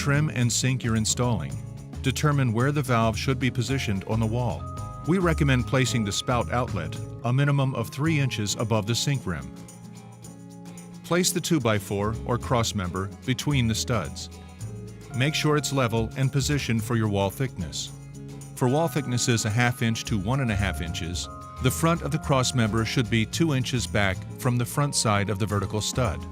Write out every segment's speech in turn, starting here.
trim and sink you're installing, determine where the valve should be positioned on the wall. We recommend placing the spout outlet a minimum of 3 inches above the sink rim. Place the 2x4 or cross member between the studs. Make sure it's level and positioned for your wall thickness. For wall thicknesses 1/2 inch to 1.5 inches, the front of the cross member should be 2 inches back from the front side of the vertical stud.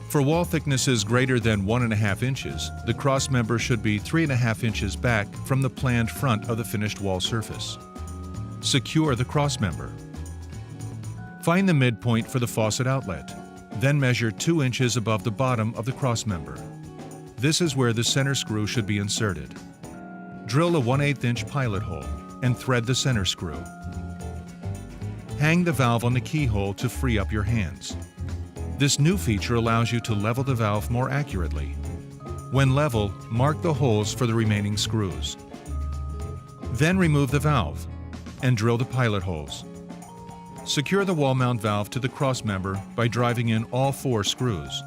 For wall thicknesses greater than 1.5 inches, the cross member should be 3.5 inches back from the planned front of the finished wall surface. Secure the cross member. Find the midpoint for the faucet outlet. Then measure 2 inches above the bottom of the cross member. This is where the center screw should be inserted. Drill a 1/8 inch pilot hole and thread the center screw. Hang the valve on the keyhole to free up your hands. This new feature allows you to level the valve more accurately. When level, mark the holes for the remaining screws. Then remove the valve and drill the pilot holes. Secure the wall mount valve to the cross member by driving in all 4 screws.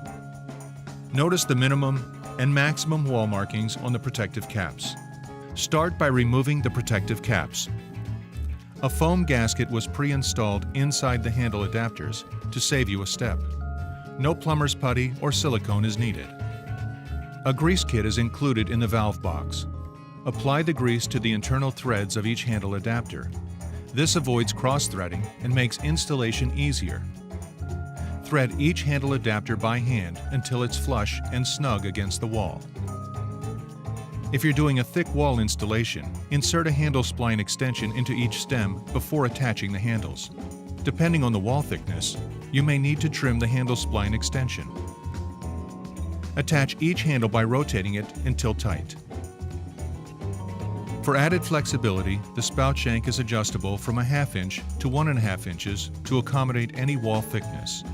Notice the minimum and maximum wall markings on the protective caps. Start by removing the protective caps. A foam gasket was pre-installed inside the handle adapters to save you a step. No plumber's putty or silicone is needed. A grease kit is included in the valve box. Apply the grease to the internal threads of each handle adapter. This avoids cross-threading and makes installation easier. Thread each handle adapter by hand until it's flush and snug against the wall. If you're doing a thick wall installation, insert a handle spline extension into each stem before attaching the handles. Depending on the wall thickness, you may need to trim the handle spline extension. Attach each handle by rotating it until tight. For added flexibility, the spout shank is adjustable from 1/2 inch to 1.5 inches to accommodate any wall thickness.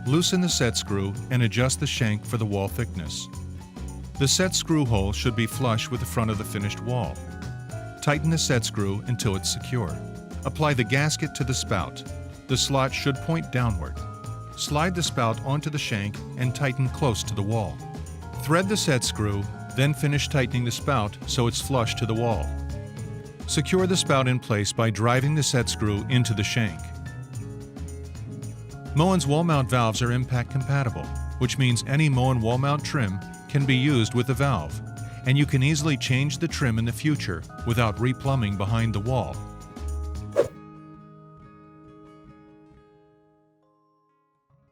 Loosen the set screw and adjust the shank for the wall thickness. The set screw hole should be flush with the front of the finished wall. Tighten the set screw until it's secure. Apply the gasket to the spout. The slot should point downward. Slide the spout onto the shank and tighten close to the wall. Thread the set screw, then finish tightening the spout so it's flush to the wall. Secure the spout in place by driving the set screw into the shank. Moen's wall mount valves are impact compatible, which means any Moen wall mount trim can be used with the valve, and you can easily change the trim in the future without replumbing behind the wall.